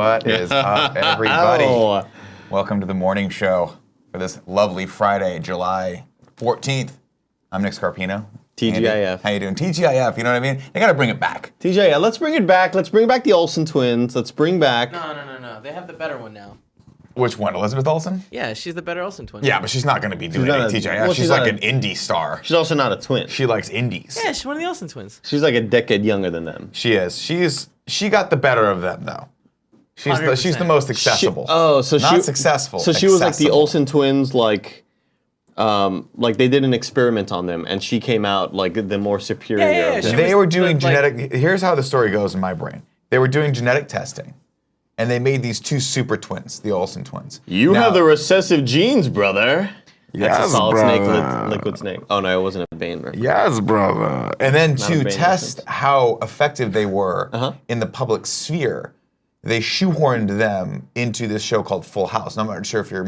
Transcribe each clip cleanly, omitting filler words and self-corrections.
What is up, everybody? Ow. Welcome to the morning show for this lovely Friday, July 14th. I'm Nick Scarpino. TGIF. Andy, how you doing? TGIF, you know what I mean? They gotta bring it back. TJ, let's bring it back. Let's bring back the Olsen twins. Let's bring back. No. They have the better one now. Which one, Elizabeth Olsen? Yeah, she's the better Olsen twin. Yeah, but she's not gonna be doing not any a- TGIF. well, she's she's like not an indie star. She's also not a twin. She likes indies. Yeah, she's one of the Olsen twins. She's like a decade younger than them. She is. She got the better of them, though. She's the 100%. most accessible. So not she successful. So she was like the accessible. Olsen twins, like they did an experiment on them, and she came out like the more superior. Yeah, of them. she They was were doing the, like- genetic. Here's how the story goes in my brain. They were doing genetic testing, and they made these two super twins, the Olsen twins. You Now- have the recessive genes, brother. That's a Yes, solid brother. snake, liquid snake. Oh no, it wasn't a Bane reference. Yes, brother. And then a to Bane test reference. how effective they were Uh-huh. in the public sphere, they shoehorned them into this show called Full House. And I'm not sure if you're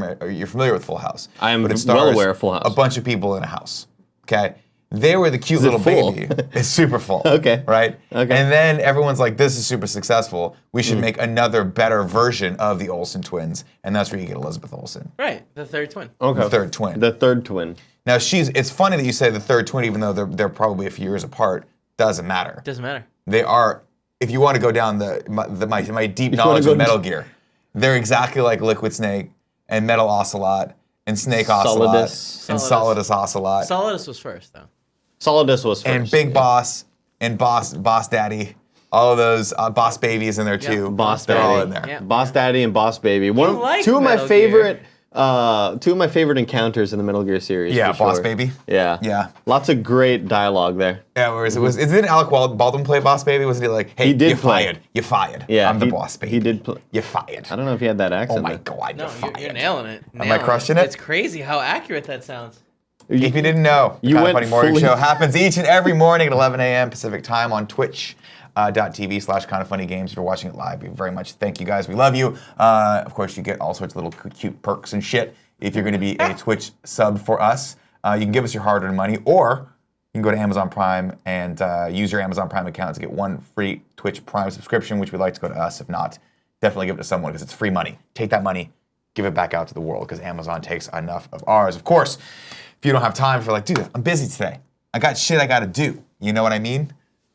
familiar with Full House. I am but it well stars aware of Full House. A bunch of people in a house. Okay. They were the cute Is it little full? baby. It's super full. Okay. Right? Okay. And then everyone's like, this is super successful. We should make another better version of the Olsen twins. And that's where you get Elizabeth Olsen. Right, the third twin. Okay. The third twin. The third twin. Now it's funny that you say the third twin, even though they're probably a few years apart. Doesn't matter. Doesn't matter. They are, if you want to go down my deep you knowledge wanna of go Metal Gear, they're exactly like Liquid Snake and Metal Ocelot and Snake Ocelot Solidus. and Solidus Ocelot Solidus was first, though. Solidus was first. and Big Boss and Boss Daddy. All of those Boss Babies in there too. Boss They're all in Daddy. there. Yeah. Boss Daddy and Boss Baby. like Two of my Metal favorite encounters in the Metal Gear series. Yeah, for Boss sure. Baby. Yeah. Yeah. Lots of great dialogue there. Yeah, didn't Alec Baldwin play Boss Baby? Wasn't he like, hey, He did you're play. fired. You're fired. Yeah, I'm the he- boss baby. he did play. You're fired. I don't know if he had that accent. Oh my though. God, No, you're fired. you're nailing it. Am I crushing it? It's crazy how accurate that sounds. If you didn't know, the You Kinda went Funny Morning fully- Show happens each and every morning at 11 a.m. Pacific time on twitch.tv/kindafunnygames. If you're watching it live, we very much thank you guys. We love you. Of course, you get all sorts of little cute perks and shit if you're going to be a Twitch sub for us. You can give us your hard-earned money, or you can go to Amazon Prime and use your Amazon Prime account to get one free Twitch Prime subscription, which we'd like to go to us. If not, definitely give it to someone because it's free money. Take that money, give it back out to the world because Amazon takes enough of ours. Of course, if you don't have time for like, dude, I'm busy today. I got shit I got to do. You know what I mean?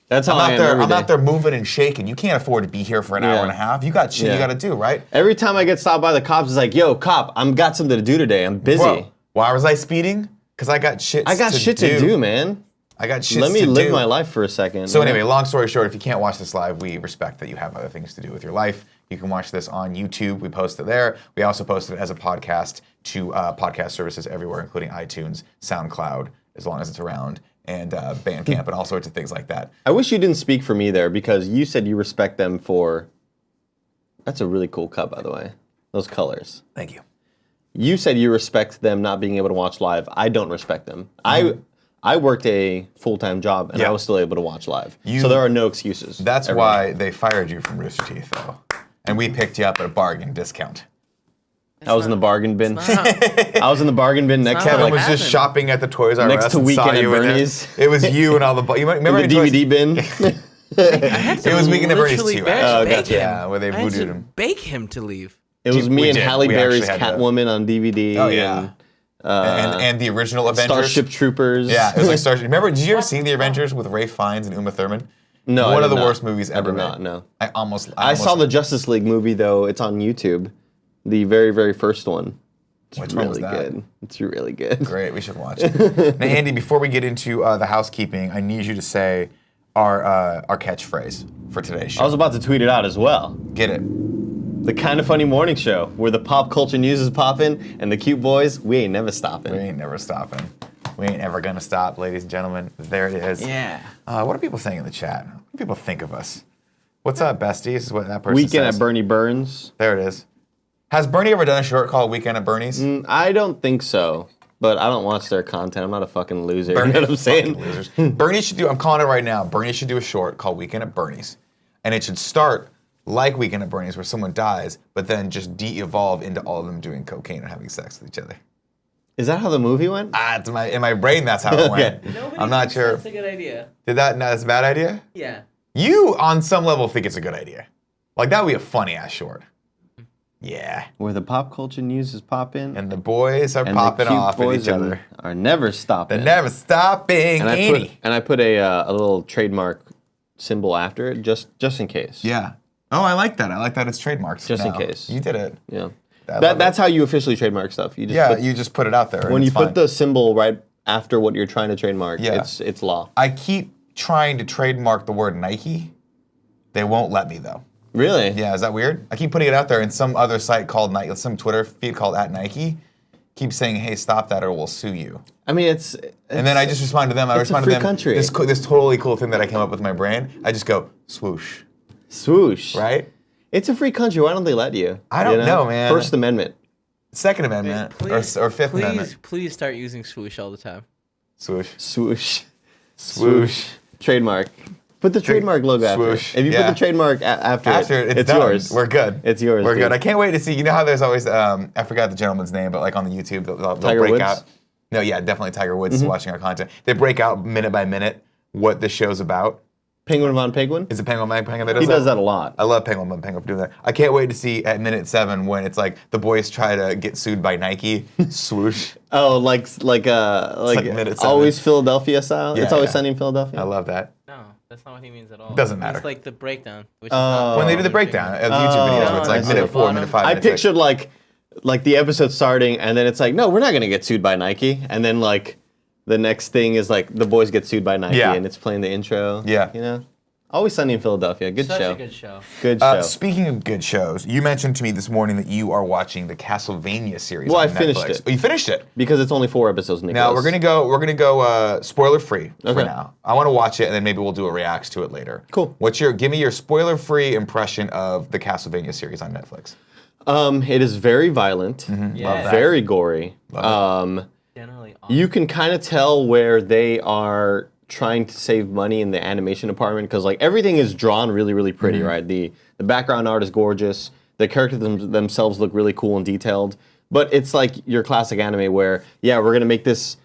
That's how I'm I out am there. every I'm day. out there moving and shaking. You can't afford to be here for an hour Yeah. and a half. You got shit Yeah. you got to do, right? Every time I get stopped by the cops, it's like, yo, cop, I'm got something to do today. I'm busy. Bro, why was I speeding? Because I got shit. I got shit to do, man. I got shit. Let me to live do. my life for a second. So anyway, long story short, if you can't watch this live, we respect that you have other things to do with your life. You can watch this on YouTube. We post it there. We also post it as a podcast to podcast services everywhere, including iTunes, SoundCloud, as long as it's around, and Bandcamp, and all sorts of things like that. I wish you didn't speak for me there because you said you respect them for. That's a really cool cup, by the way. Those colors. Thank you. You said you respect them not being able to watch live. I don't respect them. I worked a full-time job and Yeah. I was still able to watch live. You- So there are no excuses. That's Everyone. why they fired you from Rooster Teeth, though. And we picked you up at a bargain discount. I was in the bargain bin. It's not how- I was in the bargain bin next not to how Kevin it was like, just happened. shopping at the Toys R Us Next to and saw Weekend at you in there. Bernie's. It was you and all the... You remember the Toys- DVD bin. It was Weekend at Bernie's literally too, bake actually. gotcha. him. Yeah, where they I had voodooed to him. bake him to leave. It was We me and did. Halle We Berry's actually had to- Catwoman on DVD. Oh, yeah. And, And the original Avengers. Starship Troopers. Yeah, it was like Starship. Remember, did you ever see the Avengers with Ray Fiennes and Uma Thurman? No, I One did of the not. worst movies I ever did made. not, no. I almost I saw the Justice League movie, though. It's on YouTube. The very, very first one. It's Which really one was that? good. It's really good. Great, we should watch it. Now, Andy, before we get into the housekeeping, I need you to say our catchphrase for today's show. I was about to tweet it out as well. Get it. The Kinda Funny Morning Show, where the pop culture news is popping, and the cute boys, we ain't never stopping. We ain't never stopping. We ain't ever gonna stop, ladies and gentlemen. There it is. Yeah. What are people saying in the chat? What do people think of us? What's up, besties? This is what that person Weekend says. at Bernie Burns. There it is. Has Bernie ever done a short called Weekend at Bernie's? I don't think so, but I don't watch their content. I'm not a fucking loser. You know what I'm saying? Fucking losers. Bernie should do, I'm calling it right now, Bernie should do a short called Weekend at Bernie's. And it should start like Weekend at Bernie's where someone dies, but then just de-evolve into all of them doing cocaine and having sex with each other. Is that how the movie went? It's in my brain, that's how it went. Nobody I'm not thinks sure. That's a good idea. That's a bad idea? Yeah. You, on some level, think it's a good idea. Like that would be a funny ass short. Yeah. Where the pop culture news is popping And the boys are and popping the cute off at boys each other. are never stopping. They're never stopping. and Annie. I put a little trademark symbol after it just in case. Yeah. Oh, I like that. I like that it's trademarked. Just in now. case. You did it. Yeah. I love That's how you officially trademark stuff. You just Yeah, put, you just put it out there. and when you it's put fine. the symbol right after what you're trying to trademark, Yeah. it's law. I keep trying to trademark the word Nike. They won't let me though. Really? Yeah, is that weird? I keep putting it out there, and some other site called Nike, some Twitter feed called @Nike, keeps saying, "Hey, stop that, or we'll sue you." I mean, it's And then I just respond to them. I it's a respond free to them. country. This totally cool thing that I came up with my brand. I just go swoosh, swoosh. right? It's a free country. Why don't they let you? I don't know, man. First Amendment. Second Amendment or Fifth Amendment. Please start using swoosh all the time. Swoosh, Swoosh. swoosh. Trademark. Put the trademark logo Swoosh. after it. If you Yeah. put the trademark after It's it's done. yours. We're good. It's yours, We're dude. good. I can't wait to see. You know how there's always I forgot the gentleman's name, but like on the YouTube they'll Tiger break Woods? out. No, yeah, definitely Tiger Woods is watching our content. They break out minute by minute what the show's about. Penguin Von Penguin? Is it Penguin Man Penguin that does He does that a lot. I love Penguin Man Penguin for doing that. I can't wait to see at minute 7 when it's like the boys try to get sued by Nike. Swoosh. Oh, like like minute 7. always Philadelphia style. Yeah, it's always yeah. sunny in Philadelphia. I love that. No, that's not what he means at all. Doesn't matter. It's like the breakdown. Which Oh. is not When they do the breakdown of YouTube videos, where it's like I minute see. 4, minute 5, I minute 6. pictured like the episode starting, and then it's like, no, we're not gonna get sued by Nike, and then like the next thing is like the boys get sued by Nike, Yeah. and it's playing the intro. Yeah. you know, always sunny in Philadelphia. Good such show. a good show. Good show. Speaking of good shows, you mentioned to me this morning that you are watching the Castlevania series. Well, on I finished Netflix. it. Oh, you finished it. Because it's only 4 episodes, Nicholas. Now we're gonna go spoiler free for Okay. now. I want to watch it and then maybe we'll do a reacts to it later. Cool. Give me your spoiler free impression of the Castlevania series on Netflix? It is very violent, Yeah. very gory. Generally awesome. You can kind of tell where they are trying to save money in the animation department because like everything is drawn really, really pretty, right? The background art is gorgeous. The characters themselves look really cool and detailed. But it's like your classic anime where, yeah, we're gonna make this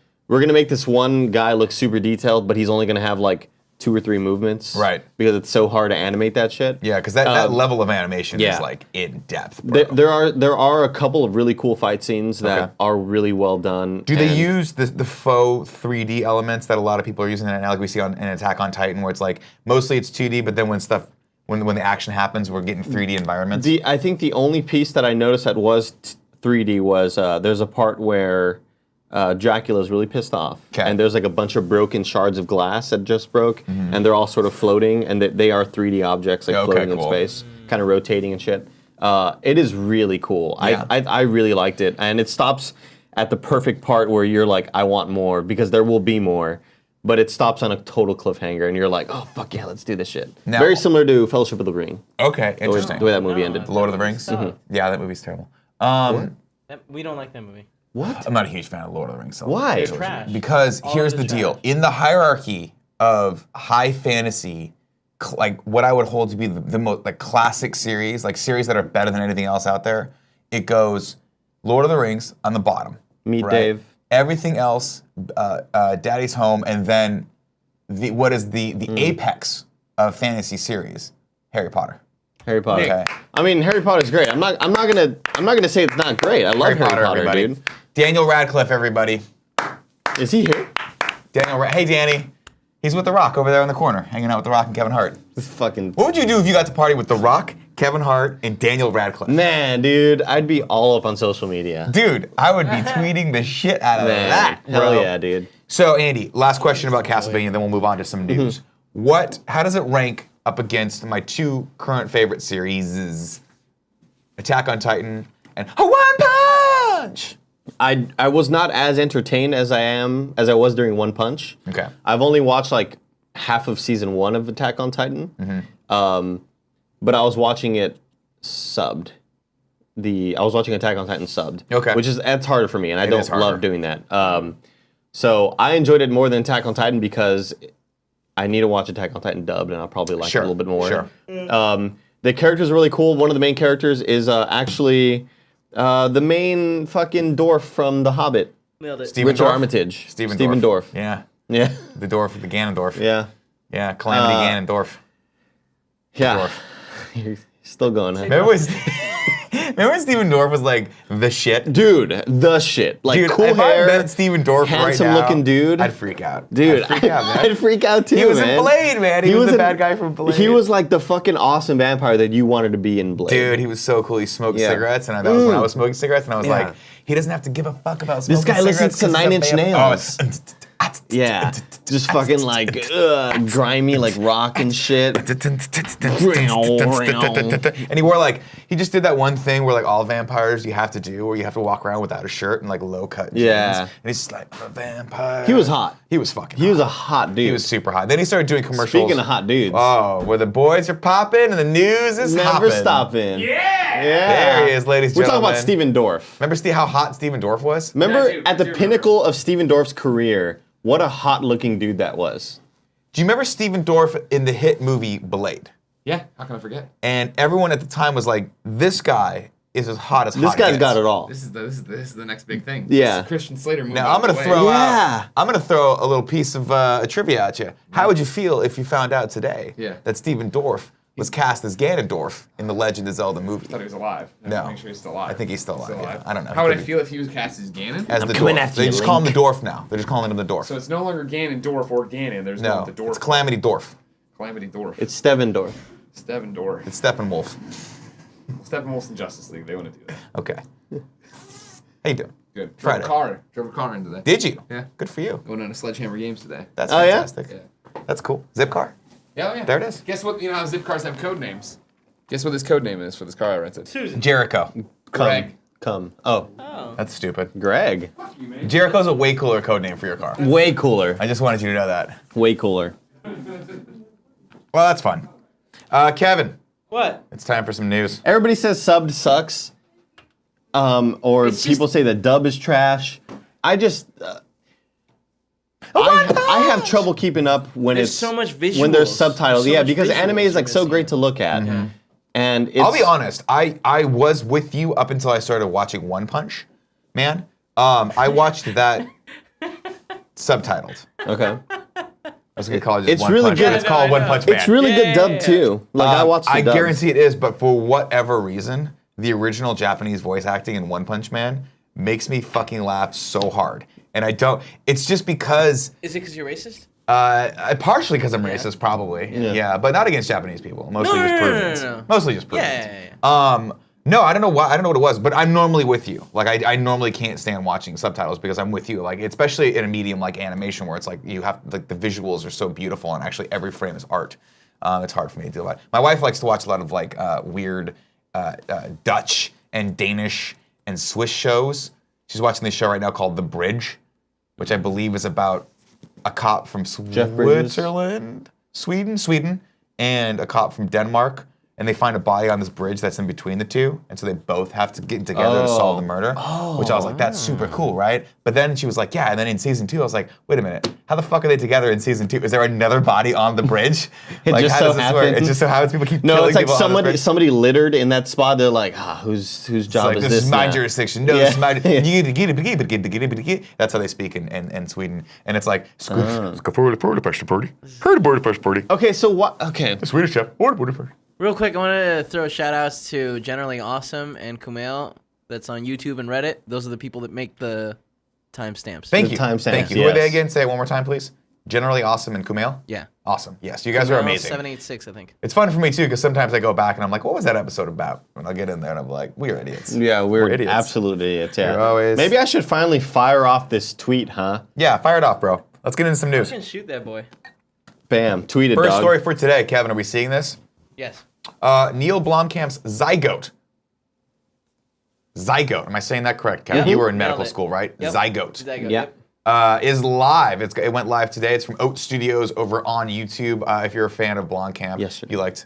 one guy look super detailed, but he's only gonna have like 2 or 3 movements, Right. Because it's so hard to animate that shit. Yeah, because that level of animation yeah. is like in depth. Bro. There are a couple of really cool fight scenes that Okay. are really well done. Do they and- use the faux 3D elements that a lot of people are using, and like we see on in Attack on Titan, where it's like mostly it's 2D, but then when the action happens, we're getting 3D environments? I think the only piece that I noticed that was 3D was there's a part where Dracula's really pissed off, 'Kay. and there's like a bunch of broken shards of glass that just broke, and they're all sort of floating, and they are 3D objects like Okay, floating cool. in space, kind of rotating and shit. It is really cool. Yeah. I really liked it, and it stops at the perfect part where you're like, I want more, because there will be more. But it stops on a total cliffhanger, and you're like, "Oh fuck yeah, let's do this shit." Now- Very similar to Fellowship of the Ring, Okay, the way, interesting. the way that movie ended. Lord of the Rings? Mhm. Yeah, that movie's terrible. We don't like that movie. What? I'm not a huge fan of Lord of the Rings. Why? They're trilogy. trash. Because All here's of the it's deal. trash. In the hierarchy of high fantasy, like what I would hold to be the most like classic series, like series that are better than anything else out there, it goes Lord of the Rings on the bottom. Meet Dave. Everything else, Daddy's Home, and then what is the apex of fantasy series? Harry Potter. Harry Potter. Okay. I mean, Harry Potter's great. I'm not gonna say it's not great. I love Harry Potter, everybody. dude. Daniel Radcliffe, everybody. Is he here? Hey, Danny. He's with The Rock over there in the corner, hanging out with The Rock and Kevin Hart. This fucking What would you do if you got to party with The Rock, Kevin Hart, and Daniel Radcliffe? man, dude. I'd be all up on social media. Dude, I would be tweeting the shit out of Man, that, hell bro. yeah, dude. So, Andy, last question about Castlevania, then we'll move on to some news. How does it rank up against my 2 current favorite series, Attack on Titan and Hawaiian Punch? I was not as entertained as I was during One Punch. Okay. I've only watched like half of season 1 of Attack on Titan. But I was watching it subbed. I was watching Attack on Titan subbed. Okay. That's harder for me, and I is don't harder. love doing that. So I enjoyed it more than Attack on Titan because I need to watch Attack on Titan dubbed, and I'll probably like it a little bit more. Sure. The characters are really cool. One of the main characters is actually the main fucking dwarf from The Hobbit, Nailed it. Stephen Richard Dorff? Armitage. Stephen Dorff. Yeah. Yeah. The dwarf, the Ganondorf. Yeah. Yeah, Calamity Ganondorf. Yeah. Dwarf. Still going. Huh? Remember when, remember when Steven Dorff was like the shit? Dude, the shit. Like Dude, cool if hair, I met Steven Dorff right now, handsome looking dude. I'd freak out. Dude, I'd freak out, man. I'd freak out too, He was man. in Blade, man. He was the bad guy from Blade. He was like the fucking awesome vampire that you wanted to be in Blade. Dude, he was so cool. He smoked Yeah. cigarettes, and that was when I was smoking cigarettes, and I was Yeah. like, he doesn't have to give a fuck about smoking This guy listens cigarettes to 'cause Nine he's Inch a Nails. Oh, Yeah, just fucking like grimy, like rock and shit. And he wore like, he just did that one thing where like all vampires you have to do, where you have to walk around without a shirt and like low cut jeans. Yeah. And he's just like, I'm a vampire. He was hot. He was fucking He was a hot. hot dude. He was super hot. Then he started doing commercials. Speaking of hot dudes, Oh, where the boys are popping and the news is never hopping. stopping. Yeah! There he is, ladies and We're talking gentlemen. about Steven Dorff. Remember how hot Steven Dorff was? Remember Yeah, dude, at the dude, pinnacle of Steven Dorff's career, what a hot looking dude that was. Do you remember Steven Dorff in the hit movie Blade? Yeah, how can I forget? And everyone at the time was like, this guy is as hot as This hot guy's gets. got it all. This is the next big thing. Yeah. This is Christian Slater movie. Now I'm gonna away. throw Yeah. I'm gonna throw a little piece of trivia at you. How would you feel if you found out today Yeah. that Steven Dorff was cast as Ganondorf in the Legend of Zelda movie? I thought he was alive. No. Make sure he's still alive. I think he's still alive, yeah. I don't know. How would I Could be. feel if he was cast as Ganon? As I'm the coming dwarf. after They you, just call him the Link. dwarf now. They're just calling him the dwarf. So it's no longer Ganondorf or Ganon. There's no, the dwarf. it's Calamity Dwarf. Calamity Dwarf. It's Steven Dorff. Steven Dorff. It's Steppenwolf. Steppenwolf in Justice League. They want to do that. Okay. How you doing? Good. Friday. Drove a car in today. Did you? Yeah. Good for you. Going down to Sledgehammer Games today. That's Oh, yeah? fantastic. Yeah. That's cool. Zip car. Yeah, oh, yeah. There it is. Guess what? You know how zip cars have code names. Guess what this code name is for this car I rented? Susan. Jericho. Greg. Come. Oh, Oh. That's stupid. Greg. Fuck you, man. Jericho's a way cooler code name for your car. Way cooler. I just wanted you to know that. Way cooler. Well, that's fun. Kevin, What? it's time for some news. Everybody says subbed sucks. Or It's just- people say the dub is trash. I just. I have trouble keeping up when There's it's so much when there's visuals. subtitles. So Yeah, much because anime visuals is like you're so missing. great to look at, and it's, I'll be honest. I was with you up until I started watching One Punch Man. I watched that subtitled. Okay, I was gonna call it just It's One really Punch good. Man. It's called I One know. Punch Man. it's really good Yeah, dub yeah, yeah. too. Like I watched the I dubs. guarantee it is, but for whatever reason, the original Japanese voice acting in One Punch Man makes me fucking laugh so hard. And I don't. It's just because. Is it because you're racist? Partially because I'm racist, probably. Yeah, but not against Japanese people. Mostly No, just no, no, Peruvians. no, no. Mostly just Yeah, Peruvians. yeah, No, I don't know why. I don't know what it was, but I'm normally with you. Like I normally can't stand watching subtitles because I'm with you. Like especially in a medium like animation where it's like you have like the visuals are so beautiful and actually every frame is art. It's hard for me to deal with. My wife likes to watch a lot of like weird Dutch and Danish and Swiss shows. She's watching this show right now called The Bridge, which I believe is about a cop from Jeff Bridges. Switzerland, Sweden, and a cop from Denmark, and they find a body on this bridge that's in between the two, and so they both have to get together to solve the murder, which I was like, that's super cool, right? But then she was like, yeah, and then in season 2, I was like, wait a minute, how the fuck are they together in season 2? Is there another body on the bridge? It Like, just how so does this work? It happened. just so happens people keep No, killing it's like people on the bridge. somebody littered in that spot. They're like, whose It's job like, is this this is my now? jurisdiction. No, Yeah. this is my. That's how they speak in Sweden, and it's like. Okay, so what? Okay, Swedish chef. Real quick, I want to throw shout outs to Generally Awesome and Kumail. That's on YouTube and Reddit. Those are the people that make the timestamps. Thank The you. timestamps, Thank you. Who are they yes. again? Say it one more time, please. Generally Awesome and Kumail. Yeah. Awesome. Yes, you guys are amazing. 786, I think. It's fun for me too because sometimes I go back and I'm like, what was that episode about? And I'll get in there and I'm like, we're idiots. yeah, we're idiots. absolute idiots. Yeah, We're always- maybe I should finally fire off this tweet, huh? Yeah, fire it off, bro. Let's get into some You news. can shoot that boy. Bam, tweeted First dog. story for today, Kevin. Are we seeing this? Yes. Neil Blomkamp's Zygote. Zygote. Am I saying that correct, Kevin? Yeah. You were in Nailed medical it. school, right? Yep. Zygote. Zygote, Yep. Is live. It went live today. It's from Oat Studios over on YouTube. If you're a fan of Blomkamp,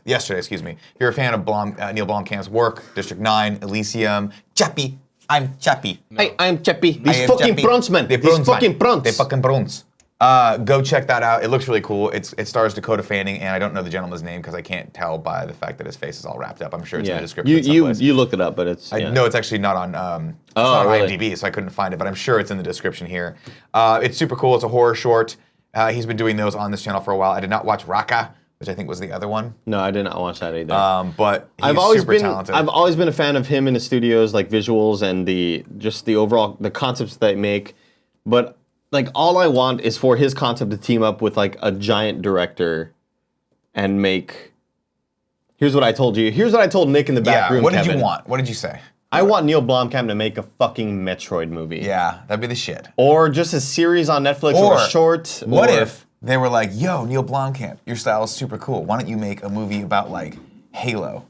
yesterday, excuse me. If you're a fan of Neil Blomkamp's work, District 9, Elysium, Chappie. I'm Chappie. Hey, I'm Chappie. I These am fucking Chappie. Bronzman. The These Bronzman. fucking Bronze. The fucking Bronze. Go check that out. It looks really cool. It stars Dakota Fanning, and I don't know the gentleman's name because I can't tell by the fact that his face is all wrapped up. I'm sure it's in Yeah, the description. you someplace. looked it up, but it's I yeah. know it's actually not on it's Oh, not on really? IMDb, so I couldn't find it, but I'm sure it's in the description here. It's super cool. It's a horror short. He's been doing those on this channel for a while. I did not watch Raka, which I think was the other one. No, I did not watch that either. But he's super talented. I've always been a fan of him in the studios, like visuals and the overall the concepts that they make. But like all I want is for his concept to team up with like a giant director and make. Here's what I told you. Here's what I told Nick in the back room. What did Kevin. you want? What did you say? I want Neil Blomkamp to make a fucking Metroid movie. Yeah, that'd be the shit. Or just a series on Netflix or a short. What or- if they were like, yo, Neil Blomkamp, your style is super cool. Why don't you make a movie about like Halo?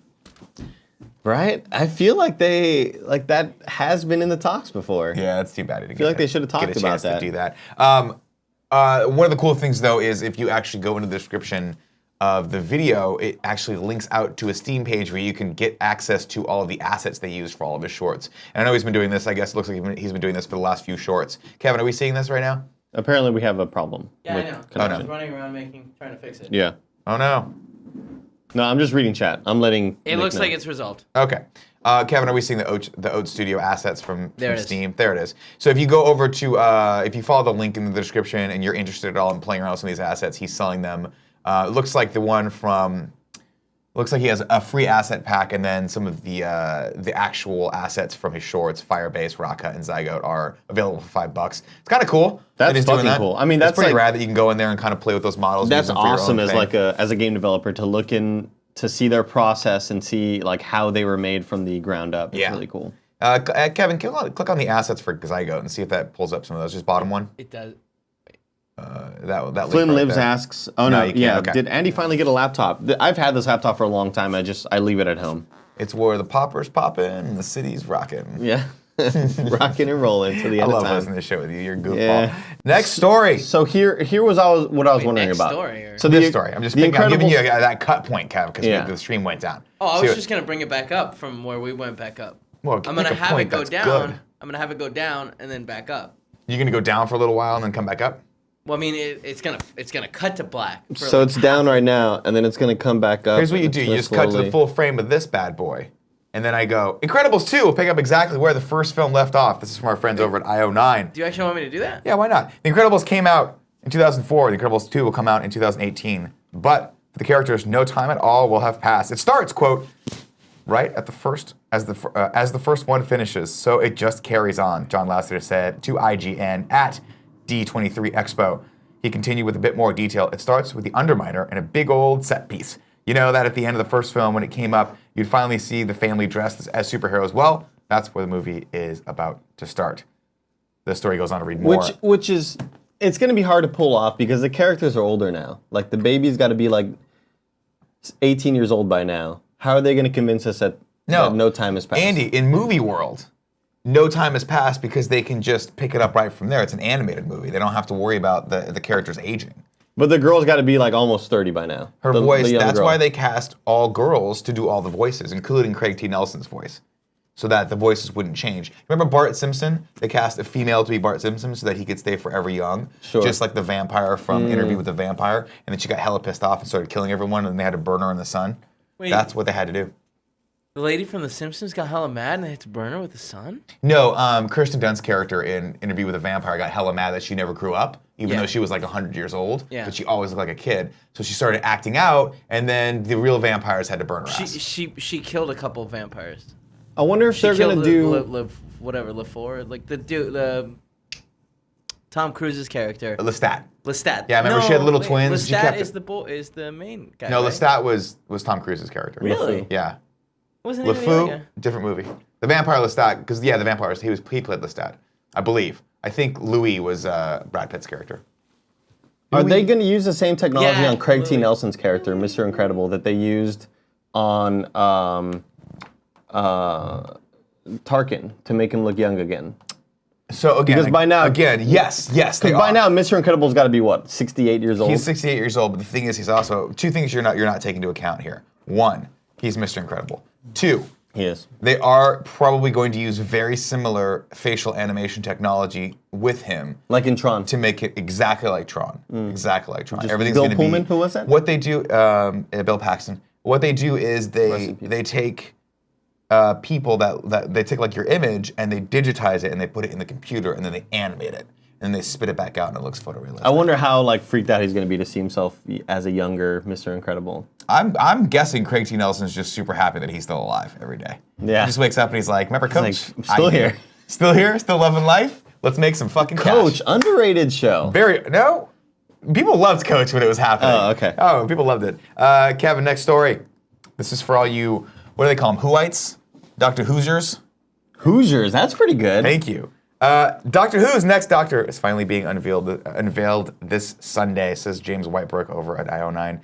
Right? I feel like that has been in the talks before. Yeah, that's too bad. I feel like they should have talked get a about chance that. to do that. One of the cool things though is if you actually go into the description of the video, it actually links out to a Steam page where you can get access to all of the assets they use for all of his shorts. And I know he's been doing this. I guess it looks like he's been doing this for the last few shorts. Kevin, are we seeing this right now? Apparently, we have a problem. Yeah, with I know. connection. I was running around trying to fix it. Yeah. Oh no. No, I'm just reading chat. I'm letting. It Nick looks know. like it's resolved. Okay. Kevin, are we seeing the Oat Studio assets from There it is. Steam? There it is. So if you go over to, if you follow the link in the description and you're interested at all in playing around with some of these assets, he's selling them. It looks like the one from, looks like he has a free asset pack, and then some of the actual assets from his shorts, Firebase, Raka, and Zygote, are available for $5. It's kind of cool. That's that he's doing fucking that. cool. I mean, It's that's pretty like- rad that you can go in there and kind of play with those models. and That's use them for your own awesome thing. as a game developer to look in to see their process and see like how they were made from the ground up. It's Yeah. really cool. Kevin, click on the assets for Zygote and see if that pulls up some of those. Just bottom one. It does. That link Flynn right Lives there. asks, "Oh No, no, you can't, yeah, okay. did Andy finally get a laptop? I've had this laptop for a long time. I leave it at home. It's where the poppers popping and the city's rocking. Yeah, rocking and rolling to the I end love of time. listening to the show with you. You're a goofball. Yeah. Next story. So here was what I was wondering next about. story, or- So This story. I'm just the picking, I'm giving you Incredibles- that cut point, Kev, because Yeah. the stream went down. Oh, I See was what- just gonna bring it back up from where we went back up. Well, I'm pick gonna a have point it go that's down. good. I'm gonna have it go down and then back up. You're gonna go down for a little while and then come back up. Well, I mean, it's gonna cut to black. for So like it's down right now, and then it's gonna come back up. Here's what you and do: it's you gonna just cut to the slowly- full frame of this bad boy, and then I go Incredibles 2 will pick up exactly where the first film left off. This is from our friends over at IO9. Do you actually want me to do that? Yeah, why not? The Incredibles came out in 2004. The Incredibles 2 will come out in 2018. But for the characters, no time at all will have passed. It starts, quote, right at the first, as the first one finishes, so it just carries on, John Lasseter said to IGN at D23 Expo. He continued with a bit more detail. It starts with the Underminer and a big old set piece. You know that at the end of the first film, when it came up, you'd finally see the family dressed as superheroes. Well, that's where the movie is about to start. The story goes on to read more. Which is it's gonna be hard to pull off because the characters are older now. Like the baby's got to be like 18 years old by now. How are they gonna convince us that no time has passed? Andy, in movie world, no time has passed because they can just pick it up right from there. It's an animated movie. They don't have to worry about the characters aging. But the girl's got to be like almost 30 by now. Her The voice, young that's girl. why they cast all girls to do all the voices, including Craig T. Nelson's voice, so that the voices wouldn't change. Remember Bart Simpson? They cast a female to be Bart Simpson so that he could stay forever young. Sure. Just like the vampire from Interview with the Vampire. And then she got hella pissed off and started killing everyone, and they had to burn her in the sun. Wait. That's what they had to do. The lady from The Simpsons got hella mad and they had to burn her with the sun? No, Kirsten Dunst's character in Interview with a Vampire got hella mad that she never grew up, even Yeah. though she was like 100 years old. Yeah. But she always looked like a kid. So she started acting out, and then the real vampires had to burn her ass. She killed a couple of vampires. I wonder if She they're killed gonna do. LaFour, like the dude, the Tom Cruise's character, Lestat. Lestat. Yeah, remember she had little twins? She Lestat kept is it. the is the main guy. No, right? Lestat was Tom Cruise's character. Really? Yeah. Wasn't he the other LeFou, guy? different movie. The vampire Lestat, because the vampires, he played Lestat, I believe. I think Louis was Brad Pitt's character. Are they gonna use the same technology Yeah, on Craig T. Louis. Nelson's character, Mr. Incredible, that they used on Tarkin to make him look young again? So again, Because by now- yes, they Because by are. now, Mr. Incredible's got to be what, 68 years old? He's 68 years old, but the thing is, he's also two things you're not taking into account here. One, he's Mr. Incredible. Two, He is. they are probably going to use very similar facial animation technology with him Like in Tron. to make it exactly like Tron. Exactly like Tron. Just Everything's Bill going to Pullman? be. Who was that? What they do, Bill Paxton. What they do is they take people that they take like your image and they digitize it and they put it in the computer and then they animate it. and they spit it back out, and it looks photorealistic. I wonder how like freaked out he's going to be to see himself as a younger Mr. Incredible. I'm guessing Craig T. Nelson's just super happy that he's still alive every day. Yeah. He just wakes up and he's like, remember Coach? like, I'm still here. Still here? Still loving life? Let's make some fucking Coach, cash. underrated show. No? People loved Coach when it was happening. Oh, okay. Oh, people loved it. Kevin, next story. This is for all you, what do they call them, Whoites? Dr. Hoosiers? Hoosiers, that's pretty good. Thank you. Doctor Who's next Doctor is finally being unveiled this Sunday, says James Whitebrook over at IO9.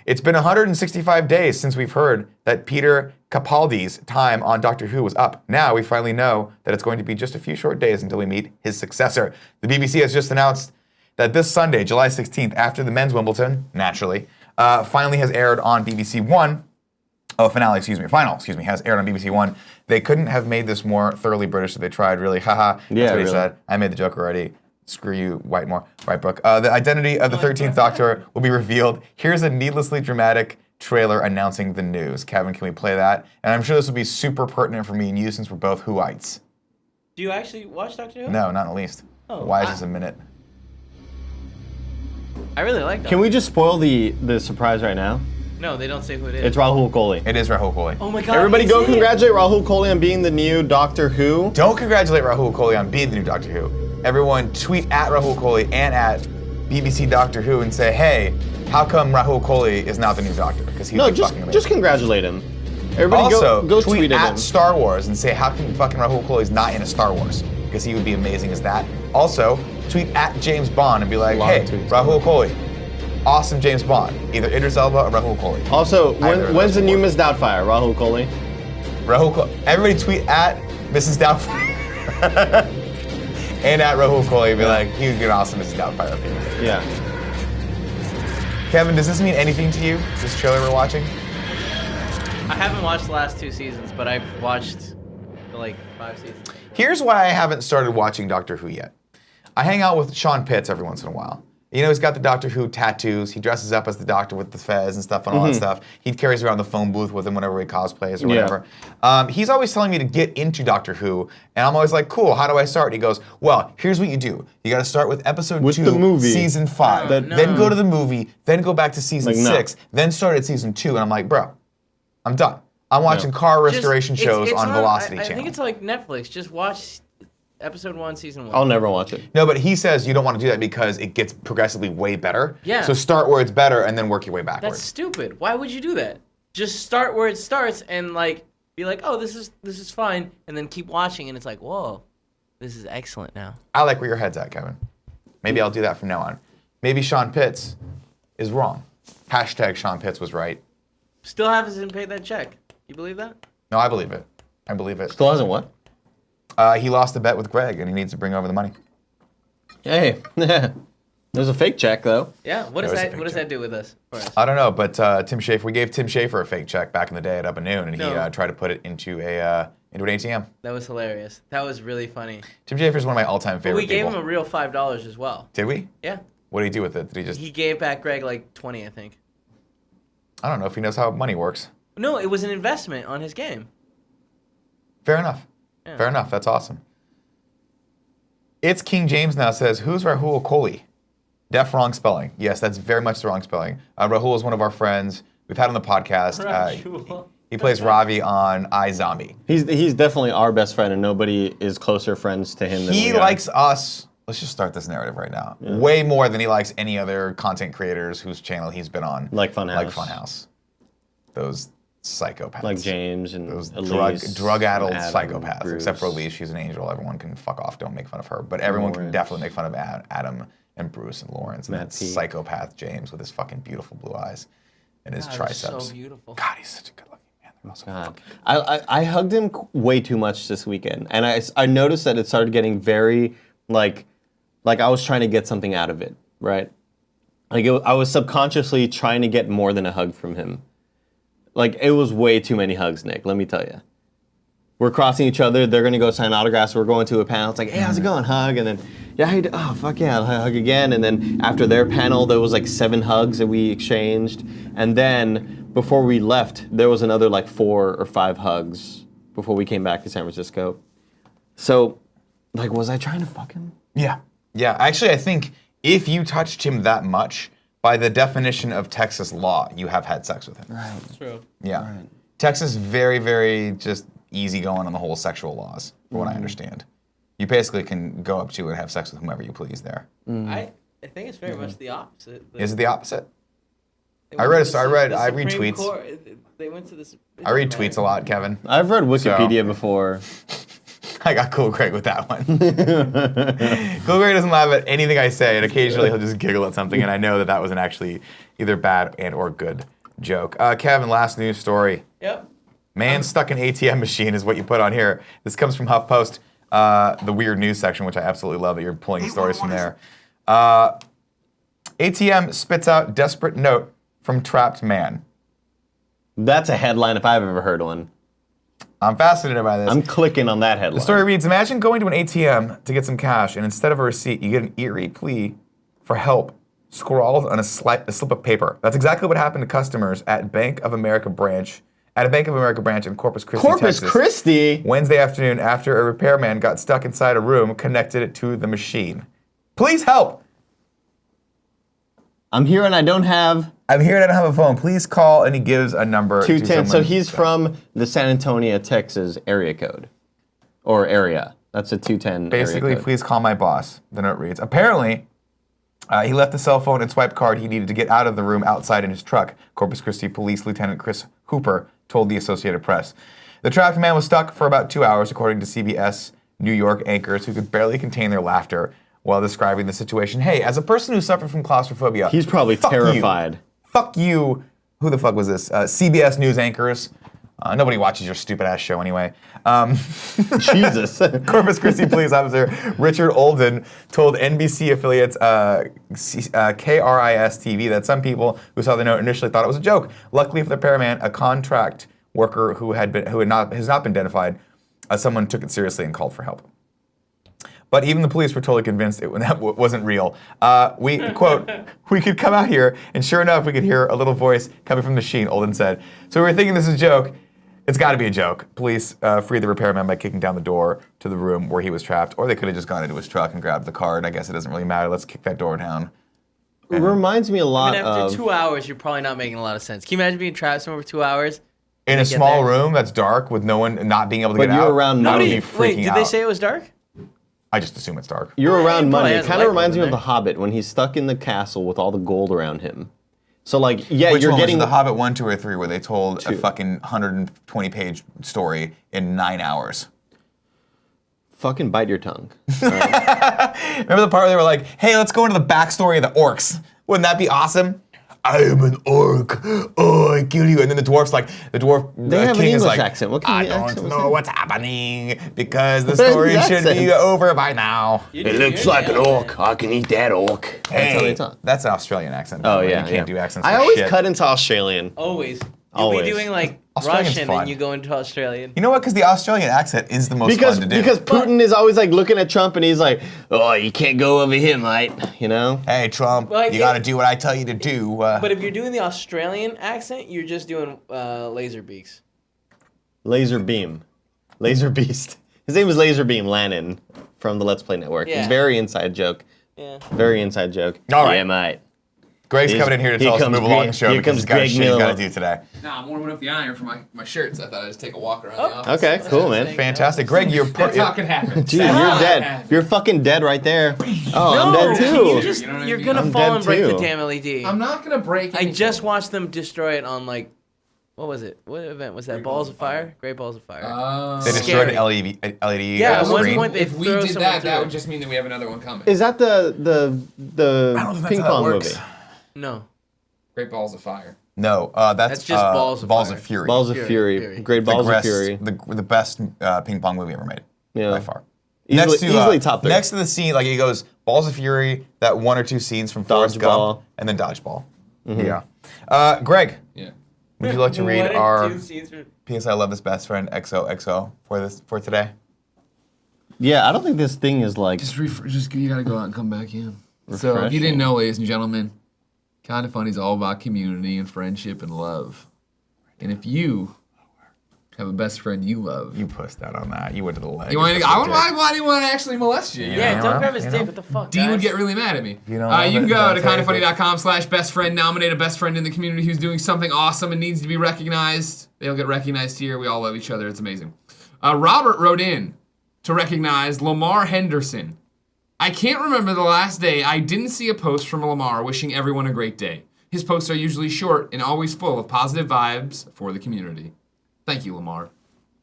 It's been 165 days since we've heard that Peter Capaldi's time on Doctor Who was up. Now we finally know that it's going to be just a few short days until we meet his successor. The BBC has just announced that this Sunday, July 16th, after the men's Wimbledon, naturally, finally has aired on BBC One. Oh, final, has aired on BBC One. They couldn't have made this more thoroughly British if they tried, really. Haha. That's Yeah, what he really. said. I made the joke already. Screw you, Whitebrook. The identity of the 13th Doctor will be revealed. Here's a needlessly dramatic trailer announcing the news. Kevin, can we play that? And I'm sure this will be super pertinent for me and you since we're both Whoites. Do you actually watch Doctor Who? No, not in the least. Oh, Why is this a minute? I really like that. Can we just spoil the surprise right now? No, they don't say who it is. It's Rahul Kohli. It is Rahul Kohli. Oh my god. Everybody he's go in it. congratulate Rahul Kohli on being the new Doctor Who. Don't congratulate Rahul Kohli on being the new Doctor Who. Everyone tweet at Rahul Kohli and at BBC Doctor Who and say, hey, how come Rahul Kohli is not the new Doctor? Because he's No, fucking amazing. just congratulate him. Everybody Also, go tweet tweet at at him. Star Wars and say, how come fucking Rahul Kohli is not in a Star Wars? Because he would be amazing as that. Also, tweet at James Bond and be like, Long hey, tweets. Rahul Kohli, awesome James Bond. Either Idris Elba or Rahul Kohli. Also, Either of when's those the new will Miss Doubtfire? Rahul Kohli. Rahul Kohli. Everybody tweet at Mrs. Doubtfire. And at Rahul Kohli and be like, he would be an awesome Mrs. Doubtfire opinion. Yeah. Kevin, does this mean anything to you, this trailer we're watching? I haven't watched the last 2 seasons, but I've watched like 5 seasons. Here's why I haven't started watching Doctor Who yet. I hang out with Sean Pitts every once in a while. You know, he's got the Doctor Who tattoos. He dresses up as the Doctor with the fez and stuff and all that stuff. He carries around the phone booth with him whenever he cosplays or Yeah. whatever. He's always telling me to get into Doctor Who, and I'm always like, cool, how do I start? And he goes, well, here's what you do. You got to start with episode With 2, the movie. season 5. No, Then no. go to the movie, then go back to season Like, no. 6, then start at season 2. And I'm like, bro, I'm done. I'm watching car restoration Just- shows it's on not- Velocity I Channel. think it's like Netflix. Just watch episode 1, season 1. I'll never watch it. No, but he says you don't want to do that because it gets progressively way better. Yeah. So start where it's better and then work your way That's backwards. stupid. Why would you do that? Just start where it starts and like be like, oh, this is fine, and then keep watching, and it's like, whoa, this is excellent now. I like where your head's at, Kevin. Maybe I'll do that from now on. Maybe Sean Pitts is wrong. Hashtag Sean Pitts was right. Still hasn't paid that check. You believe that? No, I believe it. I believe it. Still hasn't what? He lost the bet with Greg and he needs to bring over the money. Hey, there's a fake check though. Yeah. What does There is a that fake What does check. that do with us? For us? I don't know, but Tim Schafer, we gave Tim Schafer a fake check back in the day at Up and Noon and he No. tried to put it into an ATM. That was hilarious. That was really funny. Tim Schafer is one of my all-time But favorite we gave people. him a real $5 as well. Did we? Yeah. What did he do with it? Did he just... He gave back Greg like 20, I think. I don't know if he knows how money works. No, it was an investment on his game. Fair enough. Yeah. Fair enough. That's awesome. It's King James now says, who's Rahul Kohli? Def wrong spelling. Yes, that's very much the wrong spelling. Rahul is one of our friends. We've had him on the podcast. Rahul. He plays Ravi on iZombie. He's definitely our best friend, and nobody is closer friends to him than He we are. likes us. Let's just start this narrative right now. Way more than he likes any other content creators whose channel he's been on. Like Funhouse. Like Funhouse. Those psychopaths. like James and Those Elise, drug-addled Adam, psychopaths. Bruce. Except for Elise, she's an angel. Everyone can fuck off. Don't make fun of her. But everyone can Lawrence. definitely make fun of Adam and Bruce and Lawrence and Matt that Pete. psychopath James with his fucking beautiful blue eyes and his God, they're triceps. so beautiful. God, he's such a good-looking man. They're also God. I hugged him way too much this weekend, and I noticed that it started getting very like I was trying to get something out of it, right? Like I was subconsciously trying to get more than a hug from him. Like it was way too many hugs, Nick. Let me tell you. We're crossing each other. They're gonna go sign autographs. We're going to a panel. It's like, hey, how's it going? Hug, and then yeah, how you do- oh fuck yeah, I'll hug again. And then after their panel, there was like 7 hugs that we exchanged. And then before we left, there was another like 4 or 5 hugs before we came back to San Francisco. So, like, was I trying to fuck him? Yeah. Yeah, actually, I think if you touched him that much, by the definition of Texas law, you have had sex with him. Right. True. Yeah. Texas very, very just easy going on the whole sexual laws, from what I understand. You basically can go up to and have sex with whomever you please there. I think it's very much the opposite. Is it the opposite? They I went read to it- I read- the I read Supreme tweets. Court. They went to this. I read tweets a lot, Kevin. I've read Wikipedia before. I got Cool Greg with that one. Cool Greg doesn't laugh at anything I say, and occasionally he'll just giggle at something, and I know that was an actually either bad and or good joke. Kevin, last news story. Yep. Man stuck in ATM machine is what you put on here. This comes from HuffPost, the weird news section, which I absolutely love that you're pulling stories from there. ATM spits out desperate note from trapped man. That's a headline if I've ever heard one. I'm fascinated by this. I'm clicking on that headline. The story reads, imagine going to an ATM to get some cash, and instead of a receipt, you get an eerie plea for help scrawled on a slip of paper. That's exactly what happened to customers at Bank of America branch in Corpus Christi, Corpus Texas, Christi? Wednesday afternoon after a repairman got stuck inside a room connected it to the machine. Please help! I'm here and I don't have I'm here and I don't have a phone. Please call, and he gives a number. 210. So someone. he's from the San Antonio, Texas area code. Or area. That's a 210 Basically, area code. please call my boss. The note reads, apparently, he left the cell phone and swiped card he needed to get out of the room outside in his truck, Corpus Christi Police Lieutenant Chris Hooper told the Associated Press. The trapped man was stuck for about 2 hours, according to CBS New York anchors who could barely contain their laughter while describing the situation. Hey, as a person who suffered from claustrophobia, He's probably fuck you. terrified. Fuck you. Who the fuck was this? CBS News anchors. Nobody watches your stupid ass show anyway. Jesus. Corpus Christi police officer Richard Olden told NBC affiliates KRIS TV that some people who saw the note initially thought it was a joke. Luckily for the repairman, a contract worker who has not been identified, someone took it seriously and called for help. But even the police were totally convinced that wasn't real. We, quote, we could come out here, and sure enough, we could hear a little voice coming from the machine, Olden said. So we were thinking this is a joke. It's got to be a joke. Police freed the repairman by kicking down the door to the room where he was trapped, or they could have just gone into his truck and grabbed the card. I guess it doesn't really matter. Let's kick that door down. It reminds me a lot And after of 2 hours, you're probably not making a lot of sense. Can you imagine being trapped somewhere for 2 hours? In a get small there. room that's dark with no one not being able to But get you're out. around I would money. be freaking Wait, did out. they say it was dark? I just assume it's dark. You're Well, around it probably money. It has a kind light of reminds bulb me in of The there. Hobbit when he's stuck in the castle with all the gold around him. So like, yeah, Which you're one getting was it, The Hobbit 1, 2, or 3, where they told a Two. fucking 120-page story in 9 hours? fucking bite your tongue. Remember the part where they were like, hey, let's go into the backstory of the orcs. Wouldn't that be awesome? I am an orc. Oh, I kill you. And then the dwarf's like, They have an king is English like, accent. What I kind of accent don't was know that? what's happening because the What is story his should be accent? over by now. It looks like an orc. I can eat that orc. Hey, That's how they talk. that's an Australian accent. by Oh the way. yeah, You can't do accents. I for always shit. cut into Australian. Always. You'll Always. be doing like Australian's Russian fun. and you go into Australian. You know what? Because the Australian accent is the most Because fun to do. because Putin is always like looking at Trump and he's like, oh, you can't go over here, mate. You know? hey, Trump, Well, you yeah. got to do what I tell you to do. But if you're doing the Australian accent, you're just doing laser beaks. Laser Beam, Laser Beast. His name is Laser Beam Lannon from the Let's Play Network. Yeah. Very inside joke. Yeah. Very inside joke. All right. Yeah, mate. Greg's He's- coming in here to here tell us to comes move along Greg- the show here because comes he's got Greg shit he's got Miller. to do today. Nah, I'm warming up the iron for my shirts. I thought I'd just take a walk around the office. Okay, cool, man. Fantastic. Greg, you're That's how it can happen. Dude, That's how you're it dead. happens. You're fucking dead right there. Oh, I'm No, dead too. You just, You know what I you're mean? gonna I'm fall dead and break the too. damn LED. I'm not gonna break. I anything. just watched them destroy it on like, what was it? What event was that? Balls of Fire? Great Balls of Fire. They destroyed Scary. an LED Yeah, at one screen. point they If we throw did someone that, through that it. would just mean that we have another one coming. Is that the don't know if that's ping how that pong works. movie? No. Great balls of fire. No, that's just Balls of Fire. Fury. Balls of Fury. Fury. Great Balls of Fury. The best ping pong movie ever made, Yeah. by far. Easily top three. Next to the scene, like it goes Balls of Fury, that one or two scenes from Forrest Dodgeball. Gump, and then Dodgeball. Yeah. Greg, Yeah. would you like to read What are our two scenes from- PS I Love This Best Friend XOXO for today? Yeah, I don't think this thing is like. Just you gotta go out and come back in. So if Refreshing. you didn't know, ladies and gentlemen, Kinda Funny is all about community and friendship and love. And if you Have a best friend you love. You pussed out on that. You went to the leg. You want to? Why do you want to actually molest you? Yeah, know, don't grab his you dick. know. What the fuck, Dean would guys? get really mad at me. You know, you can but go to that's right. kindoffunny.com/bestfriend, nominate a best friend in the community who's doing something awesome and needs to be recognized. They'll get recognized here. We all love each other. It's amazing. Robert wrote in to recognize Lamar Henderson. I can't remember the last day I didn't see a post from Lamar wishing everyone a great day. His posts are usually short and always full of positive vibes for the community. Thank you, Lamar,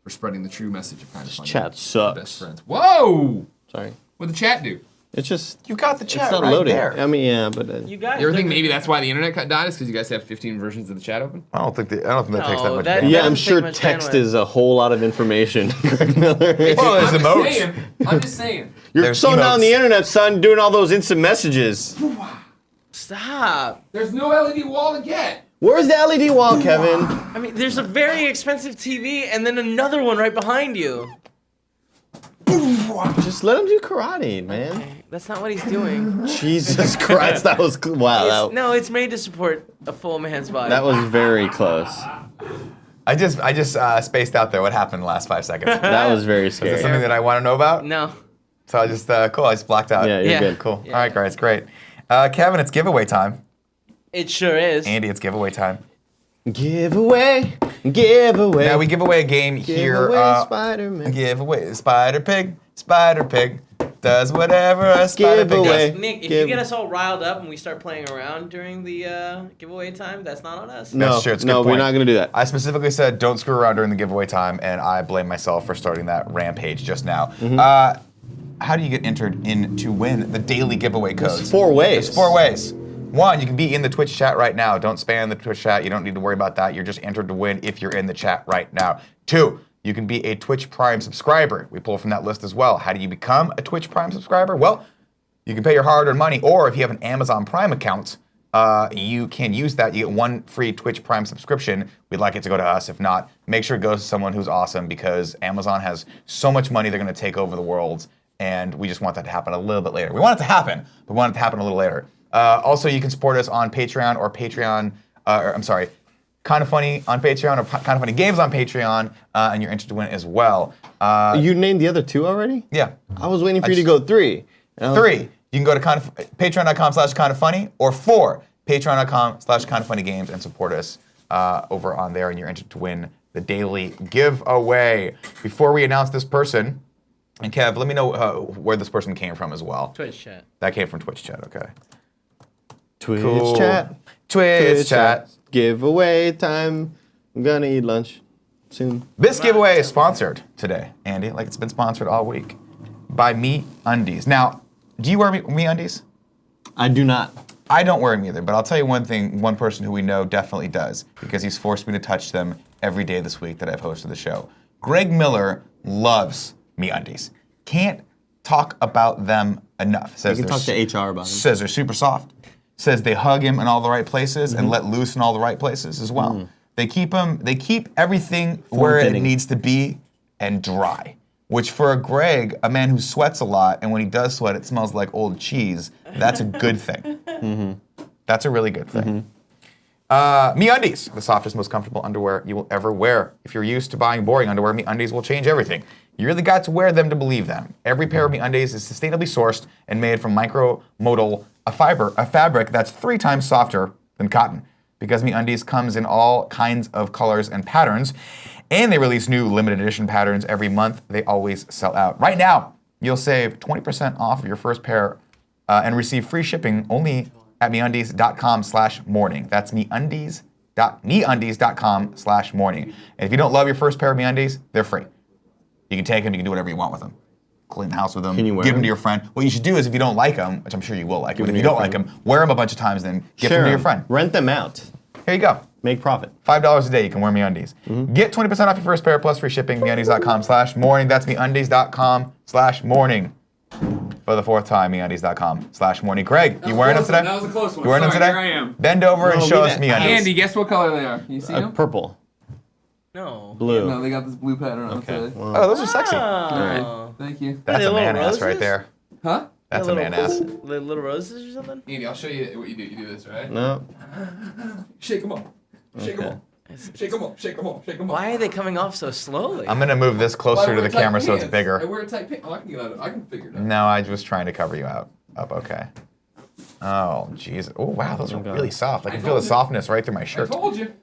for spreading the true message of Kind of Funny. Chat sucks. Best friends. Whoa! Sorry. What'd the chat do? It's just You got the chat it's not right loading. there. I mean, yeah, but You guys. You ever think they're- maybe that's why the internet died? Is because you guys have 15 versions of the chat open? I don't think that takes that No, much. that- bandwidth. yeah, doesn't I'm take sure much text bandwidth. is a whole lot of information. Greg Miller. Well, there's I'm emotes. just saying. I'm just saying. You're there's slowing down emotes. the internet, son, doing all those instant messages. Stop. There's no LED wall to get. Where's the LED wall, Kevin? I mean, there's a very expensive TV and then another one right behind you. Just let him do karate, man. That's not what he's doing. Jesus Christ, that was wow. No, it's made to support a full man's body. That was very close. I just spaced out there. What happened in the last 5 seconds? Is That was very this scary. something that I want to know about? No. So I just cool. I just blocked out. Yeah, you're Yeah. good. Cool. Yeah. All right, guys, great. Kevin, it's giveaway time. It sure is. Andy, it's giveaway time. Giveaway. Now we give away a game here. Giveaway Spider-Man. Giveaway Spider Pig. Spider Pig does whatever a Spider Pig Giveaway. does. Nick, if Give- you get us all riled up and we start playing around during the giveaway time, that's not on us. No, That's true, it's a no, good we're point. not gonna do that. I specifically said don't screw around during the giveaway time, and I blame myself for starting that rampage just now. How do you get entered in to win the daily giveaway codes? There's 4 ways. There's 4 ways. 1, you can be in the Twitch chat right now. Don't spam the Twitch chat. You don't need to worry about that. You're just entered to win if you're in the chat right now. 2, you can be a Twitch Prime subscriber. We pull from that list as well. How do you become a Twitch Prime subscriber? Well, you can pay your hard-earned money, or if you have an Amazon Prime account, you can use that. You get 1 free Twitch Prime subscription. We'd like it to go to us. If not, make sure it goes to someone who's awesome, because Amazon has so much money they're going to take over the world, and we just want that to happen a little bit later. We want it to happen, but we want it to happen a little later. Also, you can support us on Patreon or Kind of Funny on Patreon or Kind of Funny Games on Patreon, and you're entered to win as well. You named the other 2 already? Yeah. I was waiting for you to go 3. And I was- 3, you can go to patreon.com/kindoffunny, or 4, patreon.com/kindoffunnygames, and support us over on there, and you're entered to win the daily giveaway. Before we announce this person, and Kev, let me know where this person came from as well. Twitch chat. That came from Twitch chat, okay. Twitch Cool. chat. Twitch chat. Giveaway time. I'm gonna eat lunch soon. This giveaway is sponsored today, Andy, like it's been sponsored all week, by Me Undies. Now, do you wear Me Undies? I do not. I don't wear them either, but I'll tell you one thing, one person who we know definitely does, because he's forced me to touch them every day this week that I've hosted the show. Greg Miller loves Me Undies. Can't talk about them enough. Says You can they're talk to HR about it. Says they're super soft. Says they hug him in all the right places and let loose in all the right places as well. They keep everything where it Form-fitting. needs to be and dry. Which for a Greg, a man who sweats a lot, and when he does sweat, it smells like old cheese. That's a good thing. That's a really good thing. MeUndies, the softest, most comfortable underwear you will ever wear. If you're used to buying boring underwear, MeUndies will change everything. You really got to wear them to believe them. Every pair of MeUndies is sustainably sourced and made from micromodal, a fabric that's 3 times softer than cotton. Because MeUndies comes in all kinds of colors and patterns, and they release new limited edition patterns every month, they always sell out. Right now, you'll save 20% off of your first pair and receive free shipping only at MeUndies.com/morning. That's MeUndies.com/morning. And if you don't love your first pair of MeUndies, they're free. You can take them, you can do whatever you want with them. Clean the house with them, Can you wear give them them? to your friend. What you should do is, if you don't like them, which I'm sure you will like them, but if them you to don't your like them, wear them a bunch of times, then give them to your friend. Rent them out. Here you go. Make profit. $5 a day, you can wear MeUndies. Get 20% off your first pair plus free shipping, MeUndies.com/morning. That's MeUndies.com/morning. For the 4th time, MeUndies.com/morning. Greg, you wearing them today? That was a close one. You wearing them Sorry, today? Here I am. Bend over and No, show leave us it. MeUndies. Andy, guess what color they are? Can you see them? Purple. No. Blue. No, they got this blue pattern on Okay. the side. Well, Oh, those are sexy. Oh. Thank you. That's Are a they man little ass right roses? there. Huh? That's a man ass. Little roses or something? Andy, I'll show you what you do. You do this, right? no. Shake them up. Shake them Okay. up. Shake them up, shake them up, shake them up. Why are they coming off so slowly? I'm gonna move this closer to the camera so it's I bigger. wear a tight pants. Oh, I can get out of it. I can figure it out. No, I was trying to cover you up. Okay. Oh, jeez. Oh, wow, those are really soft. I can feel the softness right through my I shirt. told you.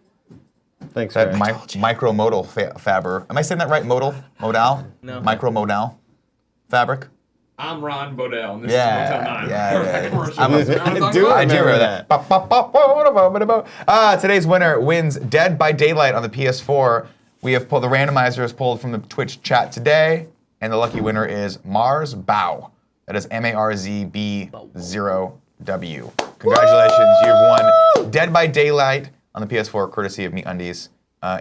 Thanks, That Ray. micromodal fabric. Am I saying that right? Modal? No. Micromodal fabric? I'm Ron Bodell. And this Yeah, is Motel 9. yeah. Commercial. I'm a- You know what I'm talking Do about? it. I do remember that. Today's winner wins Dead by Daylight on the PS4. We have pulled the randomizer is pulled from the Twitch chat today, and the lucky winner is Mars Bow. That is MARZB0W. Congratulations, you've won Dead by Daylight on the PS4, courtesy of MeUndies.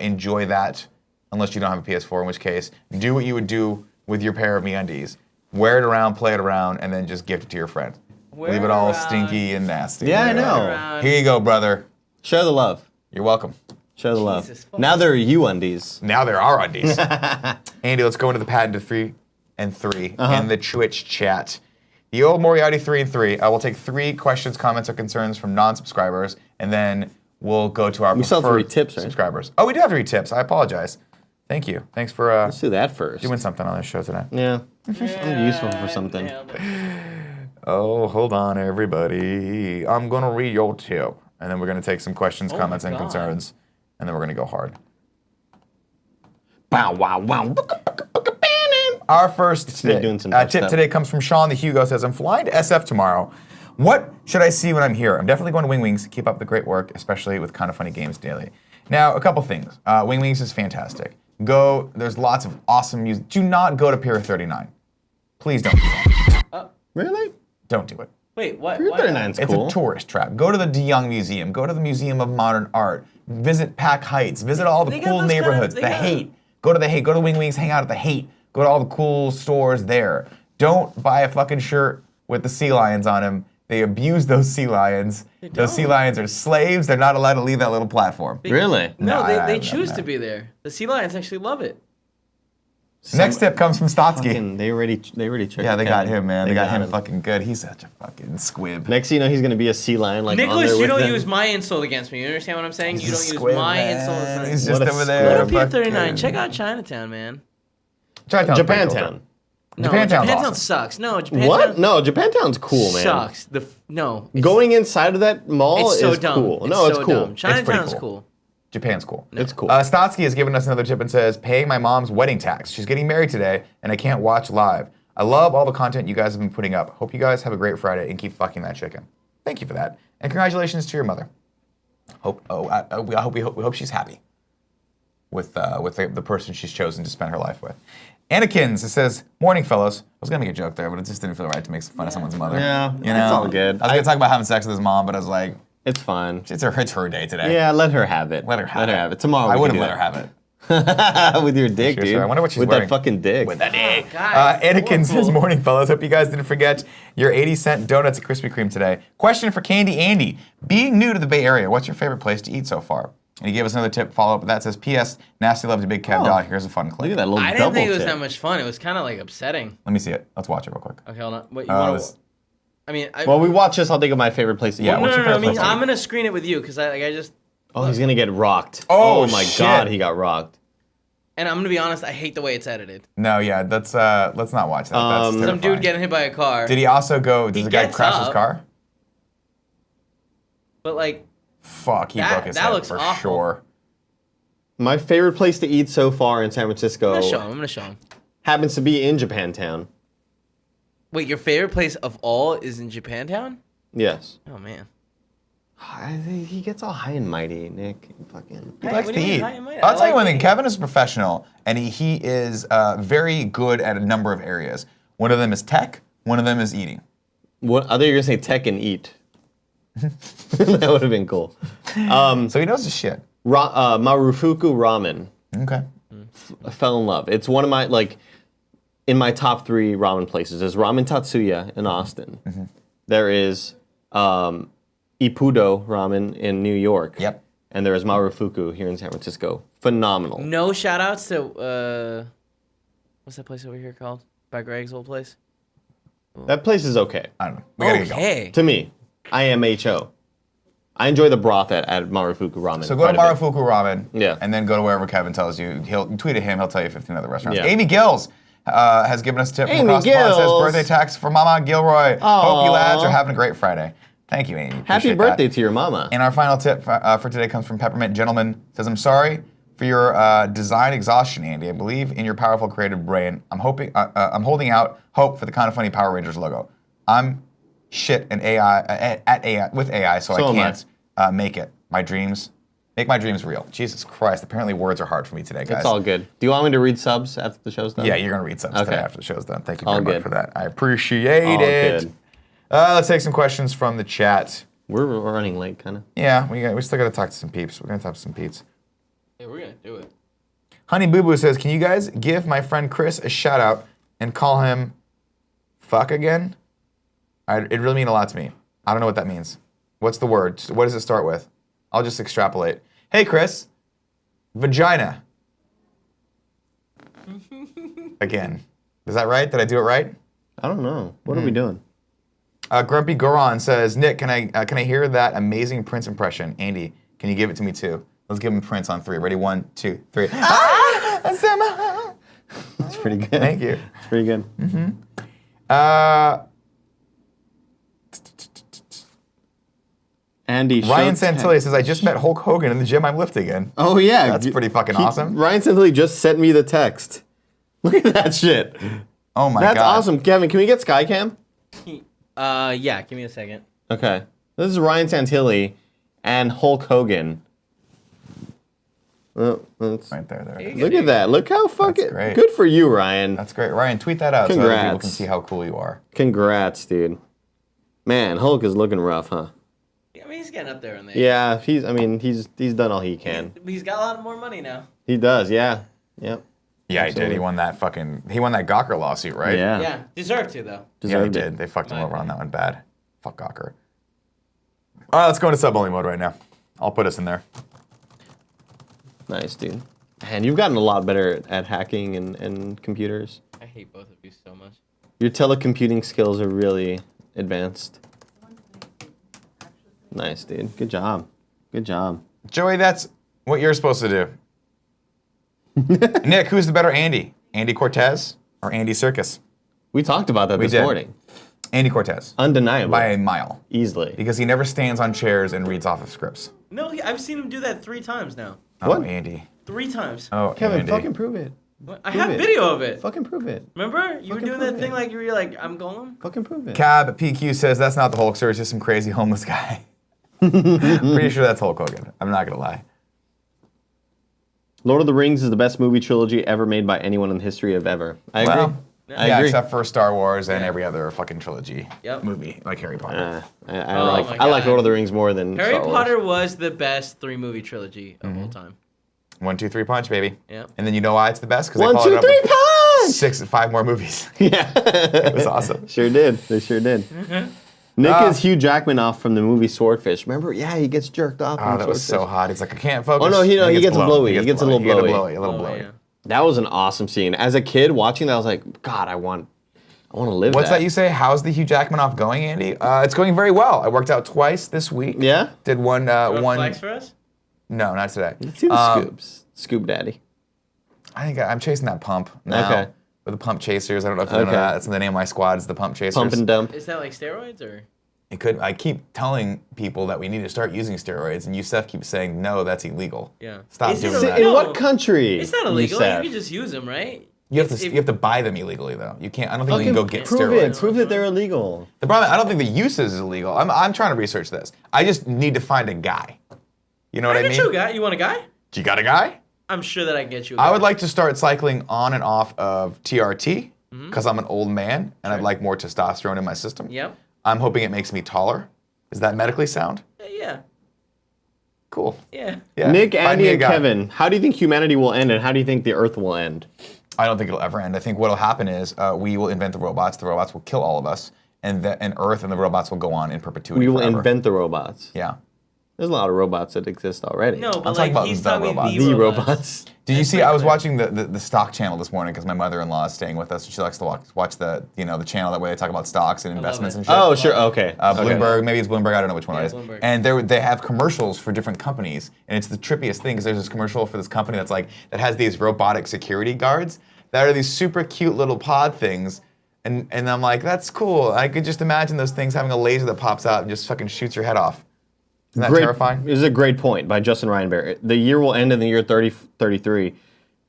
Enjoy that, unless you don't have a PS4, in which case, do what you would do with your pair of MeUndies. Wear it around, play it around, and then just gift it to your friend. Wear Leave it it all around. stinky and nasty. Yeah, I Leave it all- know. Around. Here you go, brother. Show the love. You're welcome. Show the love. Jesus fuck. Now there are you undies. Now there are undies. Andy, let's go into the patent of 3 and 3 in the Twitch chat. The old Moriarty 3 and 3. I will take 3 questions, comments, or concerns from non-subscribers, and then we'll go to our We still have preferred 3 tips, right? subscribers. Oh, we do have 3 tips. I apologize. Thank you. Thanks for Let's do that first. doing something on this show today. Yeah. I'm useful for something. Oh, hold on, everybody. I'm going to read your tip, and then we're going to take some questions, comments, and God. concerns, and then we're going to go hard. Bow, wow, wow. Our first me tip, doing some tip dubstep. today comes from Sean the Hugo. Says, I'm flying to SF tomorrow. What should I see when I'm here? I'm definitely going to Wing Wings. Keep up the great work, especially with Kind of Funny Games Daily. Now, a couple things. Wing Wings is fantastic. Go. There's lots of awesome music. Do not go to Pier 39. Please don't do that. Really? Don't do it. Wait, what? Pier why not? 39's It's cool. a tourist trap. Go to the De Young Museum. Go to the Museum of Modern Art. Visit Pack Heights. Visit all the They got cool those kind of- neighborhoods. they The got- Haight. Go to the Haight. Go to Wing Wings. Hang out at the Haight. Go to all the cool stores there. Don't buy a fucking shirt with the sea lions on them. They abuse those sea lions. Those sea don't. lions are slaves. They're not allowed to leave that little platform. Really? No, No, they I- choose I- to be there. The sea lions actually love it. Next tip comes from Stotsky. Fucking, they already checked. Yeah, they got Kevin. him, man. They got him fucking good. He's such a fucking squib. Next thing you know, he's gonna be a sea lion like on Nicholas, there you with don't them. use my insult against me. You understand what I'm saying? You He's a don't use squib, my man. insult. He's What just a over squib. there. Go to Pier fucking- 39. Check out Chinatown, man. Chinatown's pretty cool, Japantown. too. No, Japantown's Japantown awesome. sucks. No, Japantown What? No, Japantown's cool, man. sucks. No. it's- Going inside of that mall it's so is dumb. cool. It's No, it's so cool. dumb. Chinatown's cool. cool. Japan's cool. It's cool. Stotsky has given us another tip and says, paying my mom's wedding tax. She's getting married today, and I can't watch live. I love all the content you guys have been putting up. Hope you guys have a great Friday and keep fucking that chicken. Thank you for that. And congratulations to your mother. We hope she's happy with the person she's chosen to spend her life with. Annakins, it says, morning, fellows. I was going to make a joke there, but it just didn't feel right to make fun of someone's mother. Yeah, you know? it's all good. I was going to talk about having sex with his mom, but I was like, It's fine. it's her day today. Yeah, let her have it. Let her have it. Tomorrow. I we would can have do let her have it. that. With your dick, Sure, dude. sure. I wonder what she's with wearing. that fucking dick. With that dick. God, Anakin says, horrible. morning, fellas. Hope you guys didn't forget your 80-cent donuts at Krispy Kreme today. Question for Candy Andy. Being new to the Bay Area, what's your favorite place to eat so far? And he gave us another tip, follow-up with that. Says, P.S. Nasty loves you, Big Kev dog. Here's a fun clip. Look at that little I double didn't think it was tip. that much fun. It was kind of like upsetting. Let me see it. Let's watch it real quick. Okay, hold on. What you Uh, want this- to? I mean, Well, we watch this. I'll think of my favorite place to eat. Yeah, no, what's no, your no. I favorite mean, place to I'm eat? gonna screen it with you because I just. Oh, he's gonna get rocked. Oh, my shit. God, he got rocked. And I'm gonna be honest. I hate the way it's edited. No, yeah, let's not watch that. That's Some Some dude terrifying. getting hit by a car. Did he also go, He does the guy gets crash his up. car? But like, Fuck, he That- broke his that head looks for awful. sure. My favorite place to eat so far in San Francisco I'm gonna show him. happens to be in Japantown. Wait, your favorite place of all is in Japantown? Yes. Oh man. He gets all high and mighty, Nick. Fucking. He Hey, likes what to do you mean? eat. High and mighty? I'll I tell you like one to thing. eat. Kevin is a professional, and he is very good at a number of areas. One of them is tech. One of them is eating. What? I thought you were gonna say tech and eat. That would have been cool. So he knows his shit. Marufuku Ramen. Okay. I fell in love. It's one of my in my top 3 ramen places. There's Ramen Tatsuya in Austin. Mm-hmm. There is Ippudo Ramen in New York. Yep. And there is Marufuku here in San Francisco. Phenomenal. No shout outs to what's that place over here called? By Greg's old place? That place is okay. I don't know. We gotta get going. Okay. To me, IMHO. I enjoy the broth at Marufuku Ramen. So go to quite a bit. Marufuku Ramen, Yeah. and then go to wherever Kevin tells you. He'll tweet at him. He'll tell you 15 other restaurants. Yeah. Amy Gills has given us a tip from Amy across the pond. Says Gills. birthday tax for Mama Gilroy. Hope you Aw. lads are having a great Friday. Thank you, Amy. Happy Appreciate birthday that. to your mama. And our final tip for today comes from Peppermint Gentleman. Says, I'm sorry for your design exhaustion, Andy. I believe in your powerful creative brain. I'm holding out hope for the Kind of Funny Power Rangers logo. I'm shit in AI with AI, so So I am can't make it. Make my dreams real. Jesus Christ! Apparently, words are hard for me today, guys. It's all good. Do you want me to read subs after the show's done? Yeah, you're gonna read something Okay. today after the show's done. Thank you All very much good. for that. I appreciate All it. good. Let's take some questions from the chat. We're running late, kind of. Yeah, we still gotta talk to some peeps. We're gonna talk to some peeps. Yeah, we're gonna do it. Honey Boo Boo says, can you guys give my friend Chris a shout out and call him fuck again? It really means a lot to me. I don't know what that means. What's the word? What does it start with? I'll just extrapolate. Hey Chris, vagina. Again. Is that right? Did I do it right? I don't know. What are we doing? Grumpy Goron says, Nick, can I hear that amazing Prince impression? Andy, can you give it to me too? Let's give him Prince on 3. Ready? 1, 2, 3. It's pretty good. Thank you. It's pretty good. Andy Ryan Schultz- Santilli says, I just met Hulk Hogan in the gym I'm lifting in. Oh yeah, That's pretty fucking awesome. Ryan Santilli just sent me the text. Look at that shit. Oh my That's god. awesome. Kevin, can we get Skycam? Yeah, give me a second. Okay. This is Ryan Santilli and Hulk Hogan. Oh, that's- Right there. Hey. Look at that. Look how fucking great. good for you, Ryan. That's great. Ryan, tweet that out so other people Congrats. can see how cool you are. Congrats, dude. Man, Hulk is looking rough, huh? I mean, he's getting up there in there. Yeah, he's done all he can. He's got a lot more money now. He does, yeah. Yep. Yeah, he did. Absolutely. He won that Gawker lawsuit, right? Yeah. Yeah, deserved to though. Yeah, he Deserved it. did. They fucked him My over on opinion. that one bad. Fuck Gawker. All right, let's go into sub-only mode right now. I'll put us in there. Nice, dude. And you've gotten a lot better at hacking and computers. I hate both of you so much. Your telecomputing skills are really advanced. Nice, dude. Good job. Good job. Joey, that's what you're supposed to do. Nick, who's the better Andy? Andy Cortez or Andy Serkis? We talked about that this did. morning. Andy Cortez. Undeniably. By a mile. Easily. Because he never stands on chairs and reads off of scripts. No, I've seen him do that 3 times now. Oh, What? Andy. 3 times. Oh, Kevin, Andy. fucking prove it. I prove have it. video of it. Fucking prove it. Remember? You were Fucking doing that prove thing it. like you were like, I'm going. Fucking prove it. Cab PQ says that's not the Hulkster, it's just some crazy homeless guy. Pretty sure that's Hulk Hogan. I'm not gonna lie. Lord of the Rings is the best movie trilogy ever made by anyone in the history of ever. I agree. Well, I yeah, agree. except for Star Wars and Yeah. every other fucking trilogy Yep. movie, like Harry Potter. I Oh like my I like God. Lord of the Rings more than Harry Star Wars. Potter was the best 3-movie trilogy of Mm-hmm. all time. 1, 2, 3 punch, baby. Yep. And then you know why it's the best? Because 1, 2, 3, punch! 5 more movies. Yeah. It was awesome. Sure did. They sure did. Mm-hmm. Nick Ah. is Hugh Jackman off from the movie Swordfish. Remember? Yeah, he gets jerked off. Oh, in that was so Swordfish. hot. He's like, I can't focus. Oh, no, he gets a blown. blowy. He gets a little blowy. A little Oh, blowy. yeah. That was an awesome scene. As a kid watching that, I was like, God, I want to live What's that you say? How's the Hugh Jackman off going, Andy? It's going very well. I worked out twice this week. Yeah? Did one. You want One. flex for us? No, not today. Let's see the scoops. Scoop Daddy. I think I'm chasing that pump now. Okay. With the Pump Chasers. I don't know if you know Okay. that. That's the name of my squad. Is the Pump Chasers. Pump and dump. Is that like steroids or? It could. I keep telling people that we need to start using steroids, and Youssef keeps saying no, that's illegal. Yeah. Stop Is it doing a- that. In No. what country? It's not illegal. Youssef? You can just use them, right? You have If- to have to buy them illegally though. You can't. I don't think you Fucking can go get prove steroids. it. Prove that they're illegal. The problem. I don't think the uses is illegal. I'm trying to research this. I just need to find a guy. You know what I I mean? get you a guy. You want a guy? You got a guy? I'm sure that I can get you a guy. I would like to start cycling on and off of TRT because I'm an old man and I'd Sure. like more testosterone in my system. Yep. I'm hoping it makes me taller. Is that medically sound? Yeah. Cool. Yeah. Yeah. Nick, Find Andy, me a and guy. Kevin, how do you think humanity will end, and how do you think the Earth will end? I don't think it'll ever end. I think what'll happen is we will invent the robots. The robots will kill all of us, and Earth and the robots will go on in perpetuity. We will forever. invent the robots. Yeah. There's a lot of robots that exist already. No, but talking like about he's the talking robots. The robots. Did you That's see? I was clear. watching the stock channel this morning because my mother-in-law is staying with us. And she likes to watch the the channel that way they talk about stocks and investments it. and shit. Oh, sure. Okay. Bloomberg, maybe it's Bloomberg. I don't know which one Yeah, it is. Bloomberg. And they have commercials for different companies, and it's the trippiest thing because there's this commercial for this company that has these robotic security guards that are these super cute little pod things, and I'm like, that's cool. I could just imagine those things having a laser that pops out and just fucking shoots your head off. Isn't that terrifying? This is a great point by Justin Reinberg. The year will end in the year 3033,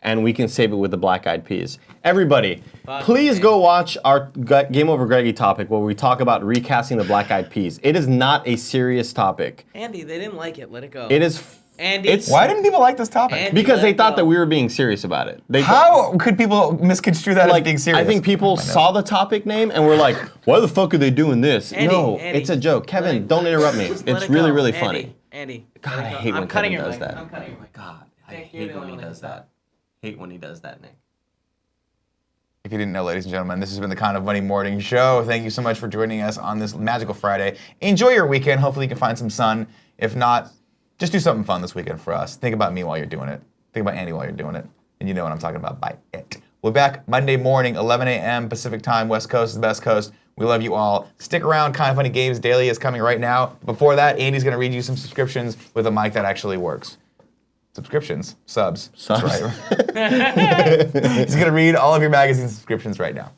and we can save it with the Black Eyed Peas. Everybody, please go watch our Game Over Greggy topic where we talk about recasting the Black Eyed Peas. It is not a serious topic. Andy, they didn't like it. Let it go. It is. Andy. It's Why didn't people like this topic? And- because they Let thought go. that we were being serious about it. They How could people misconstrue that as being serious? I think people saw the topic name and were like, "Why the fuck are they doing this?" Andy, No, Andy, it's a joke. Kevin, let it- don't interrupt me. Just let It's it really, go. really Andy, funny. Andy, God, let I it go. hate when I'm cutting Kevin your does mic. that. I'm cutting your mic. God, I Nick, you're hate the when he one that does does that. Hate when he does that, Nick. If you didn't know, ladies and gentlemen, this has been the Kind of Funny Morning Show. Thank you so much for joining us on this magical Friday. Enjoy your weekend. Hopefully you can find some sun. If not, just do something fun this weekend for us. Think about me while you're doing it. Think about Andy while you're doing it. And you know what I'm talking about by it. We'll be back Monday morning, 11 a.m. Pacific time. West Coast is the best coast. We love you all. Stick around. Kind of Funny Games Daily is coming right now. Before that, Andy's going to read you some subscriptions with a mic that actually works. Subscriptions. Subs. Subs. That's right. He's going to read all of your magazine subscriptions right now.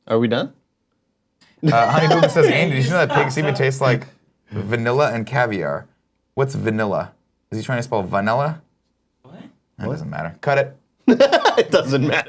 Are we done? Honey Boo Boo says, Andy, did you know that pig semen tastes like vanilla and caviar? What's vanilla? Is he trying to spell vanilla? What? That doesn't matter. Cut it. It doesn't matter.